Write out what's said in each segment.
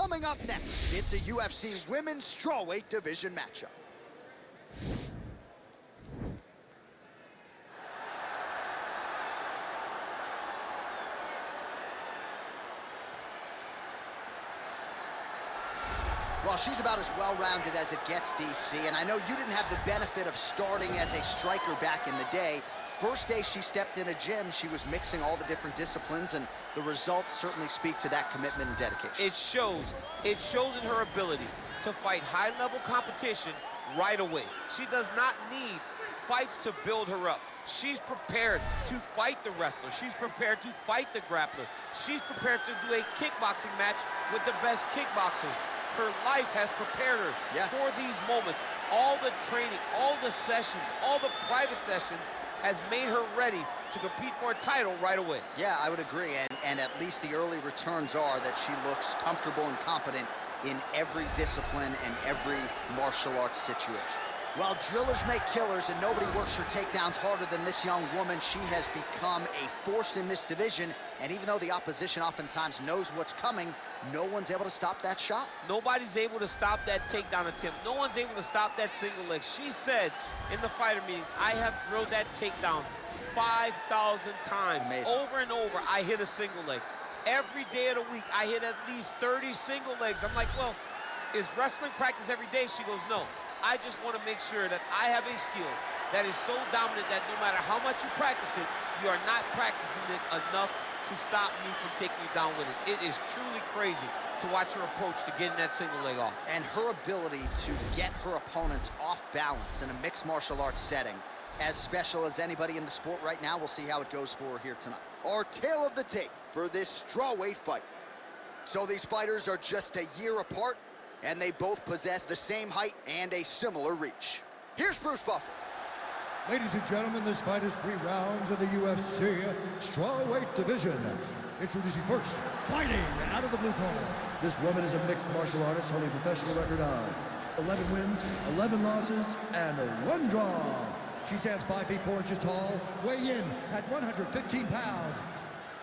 Coming up next, it's a UFC women's strawweight division matchup. Well, she's about as well-rounded as it gets, DC, and I know you didn't have the benefit of starting as a striker back in the day. First day she stepped in a gym, she was mixing all the different disciplines, and the results certainly speak to that commitment and dedication. It shows in her ability to fight high-level competition right away. She does not need fights to build her up. She's prepared to fight the wrestler. She's prepared to fight the grappler. She's prepared to do a kickboxing match with the best kickboxers. Her life has prepared her for these moments. All the training, all the sessions, all the private sessions has made her ready to compete for a title right away. Yeah, I would agree, and at least the early returns are that she looks comfortable and confident in every discipline and every martial arts situation. Well, drillers make killers, and nobody works her takedowns harder than this young woman. She has become a force in this division, and even though the opposition oftentimes knows what's coming, no one's able to stop that shot. Nobody's able to stop that takedown attempt. No one's able to stop that single leg. She said in the fighter meetings, I have drilled that takedown 5,000 times. Amazing. Over and over, I hit a single leg. Every day of the week, I hit at least 30 single legs. I'm like, well, is wrestling practice every day? She goes, no. I just want to make sure that I have a skill that is so dominant that no matter how much you practice it, you are not practicing it enough to stop me from taking you down with it. It is truly crazy to watch her approach to getting that single leg off. And her ability to get her opponents off balance in a mixed martial arts setting, as special as anybody in the sport right now. We'll see how it goes for her here tonight. Our tale of the tape for this strawweight fight. So these fighters are just a year apart, and they both possess the same height and a similar reach. Here's Bruce Buffer. Ladies and gentlemen, this fight is 3 rounds in the UFC strawweight division. Introducing first, fighting out of the blue corner. This woman is a mixed martial artist holding a professional record of 11 wins, 11 losses, and 1 draw. She stands 5 feet 4 inches tall, weighing in at 115 pounds.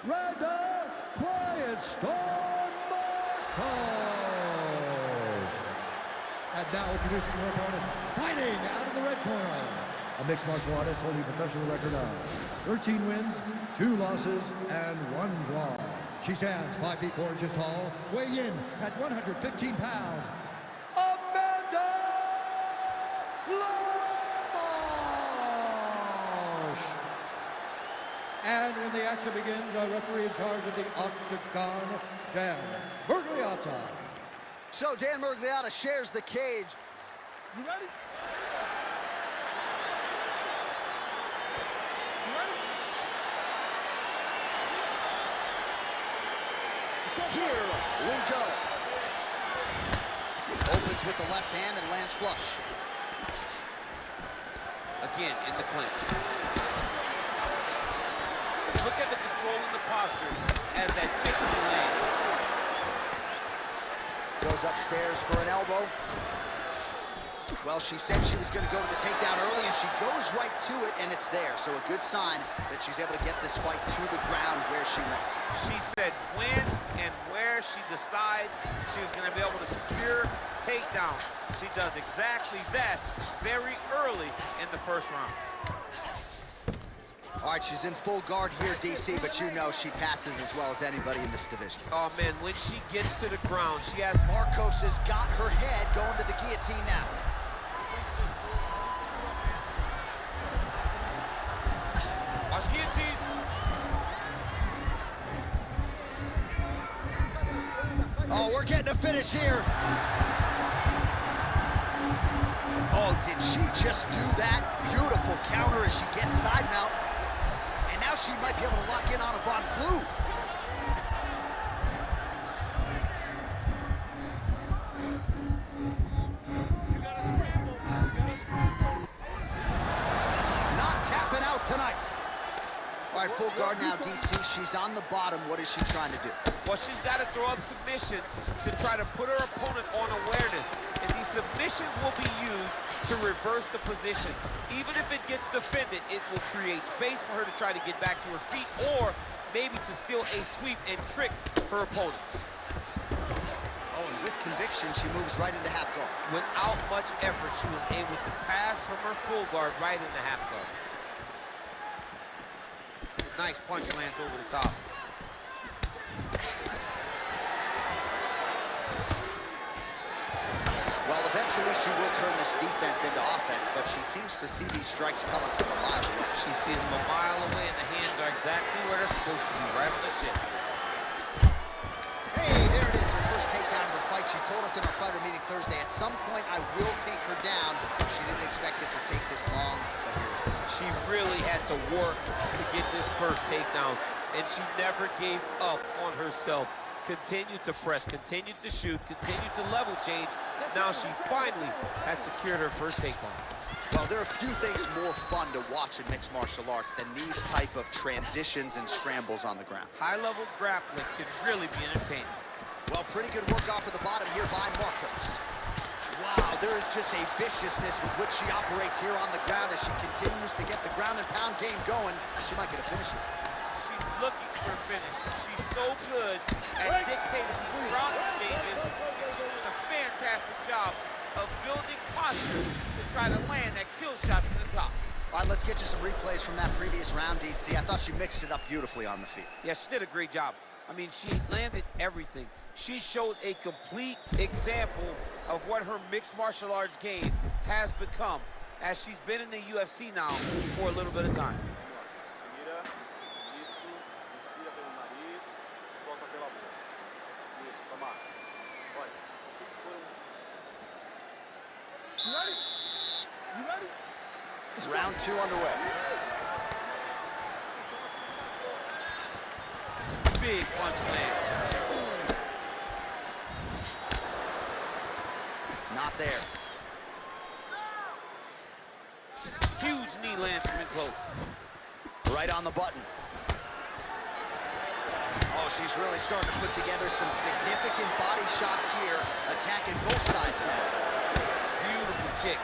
Randa Markos. And now introducing her opponent, fighting out of the red corner. A mixed martial artist holding a professional record of 13 wins, 2 losses, and 1 draw. She stands 5 feet 4 inches tall, weighing in at 115 pounds. Amanda Lemos. And when the action begins, our referee in charge of the octagon, Dan Bergliotta. So Dan Bergliotta shares the cage. You ready? Here we go. Opens with the left hand and lands flush. Again, in the clinch. Look at the control in the posture as that victory lands. Goes upstairs for an elbow. Well, she said she was going to go to the takedown early, and she goes right to it, and it's there. So a good sign that she's able to get this fight to the ground where she wants it. She said when and where she decides she was going to be able to secure takedown. She does exactly that very early in the first round. All right, she's in full guard here, DC, but you know she passes as well as anybody in this division. Oh, man, when she gets to the ground, she has... Markos has got her head going to the guillotine now. Watch guillotine. Oh, we're getting a finish here. Oh, did she just do that? Beautiful counter as she gets side mount. And now she might be able to lock in on a Von Flue. You gotta scramble. You gotta scramble. Not tapping out tonight. All right, full guard now, DC. She's on the bottom. What is she trying to do? Well, she's got to throw up submissions to try to put her opponent on awareness. And these submissions will be used to reverse the position. Even if it gets defended, it will create space for her to try to get back to her feet, or maybe to steal a sweep and trick her opponent. Oh, and with conviction, she moves right into half guard. Without much effort, she was able to pass from her full guard right into half guard. Nice punch lands over the top. Well, eventually she will turn this defense into offense, but she seems to see these strikes coming from a mile away. She sees them a mile away, and the hands are exactly where they're supposed to be, right on the chin. Hey, there it is, her first takedown of the fight. She told us in our fighter meeting Thursday, at some point I will take her down. She didn't expect it to take this long, but here it is. She really had to work to get this first takedown, and she never gave up on herself. Continued to press, continued to shoot, continued to level change. Now she finally has secured her first takedown. Well, there are few things more fun to watch in mixed martial arts than these type of transitions and scrambles on the ground. High-level grappling can really be entertaining. Well, pretty good work off of the bottom here by Markos. Wow, there is just a viciousness with which she operates here on the ground as she continues to get the ground and pound game going. She might get a finish here. She's looking for a finish. She's so good at dictating these ground stages. She's doing a fantastic job of building posture to try to land that kill shot from the top. All right, let's get you some replays from that previous round, DC. I thought she mixed it up beautifully on the field. Yeah, she did a great job. I mean, she landed everything. She showed a complete example of what her mixed martial arts game has become as she's been in the UFC now for a little bit of time. Round two underway. Big punch land. Not there. Huge knee lands from in close. Right on the button. Oh, she's really starting to put together some significant body shots here, attacking both sides now. Beautiful kick.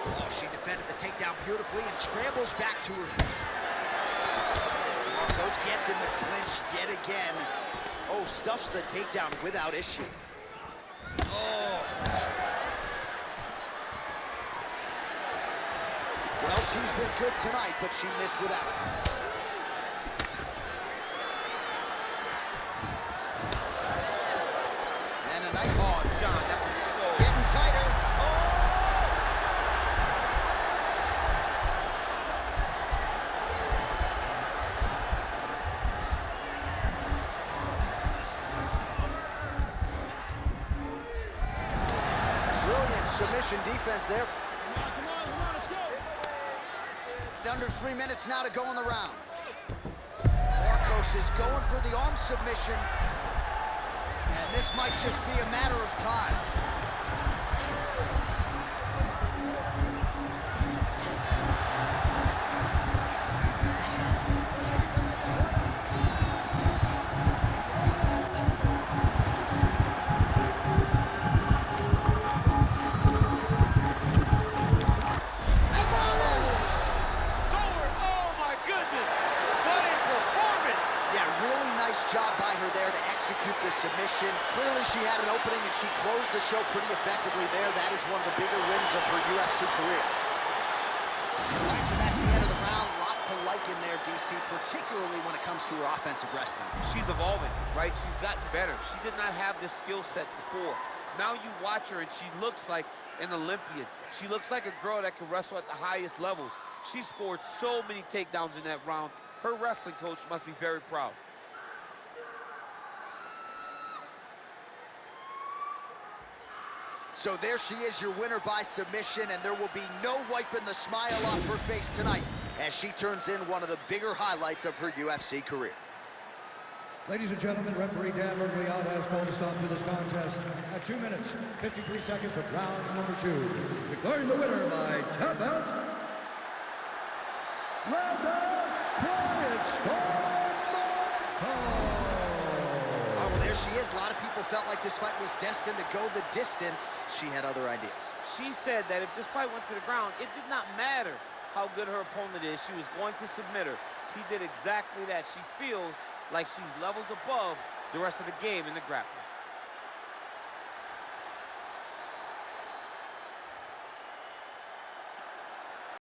Oh, she defended the takedown beautifully and scrambles back to her feet. Markos gets in the clinch yet again. Oh, stuffs the takedown without issue. Oh. Well, she's been good tonight, but she missed without it. And a nice... Oh, John, that was so... Getting tighter. Submission defense there. Come on, let's go. Under 3 minutes now to go in the round. Markos is going for the arm submission. And this might just be a matter of time. Submission. Clearly she had an opening and she closed the show pretty effectively there. That is one of the bigger wins of her UFC career. All right, so that's the end of the round. A lot to like in there, DC, particularly when it comes to her offensive wrestling. She's evolving, right? She's gotten better. She did not have this skill set before. Now you watch her and she looks like an Olympian. She looks like a girl that can wrestle at the highest levels. She scored so many takedowns in that round. Her wrestling coach must be very proud. So there she is, your winner by submission, and there will be no wiping the smile off her face tonight as she turns in one of the bigger highlights of her UFC career. Ladies and gentlemen, referee Dan Mergliata has called a stop to this contest at 2 minutes, 53 seconds of round number 2. Declaring the winner by tap out, Randa Markos. There she is. A lot of people felt like this fight was destined to go the distance. She had other ideas. She said that if this fight went to the ground, it did not matter how good her opponent is. She was going to submit her. She did exactly that. She feels like she's levels above the rest of the game in the grappling.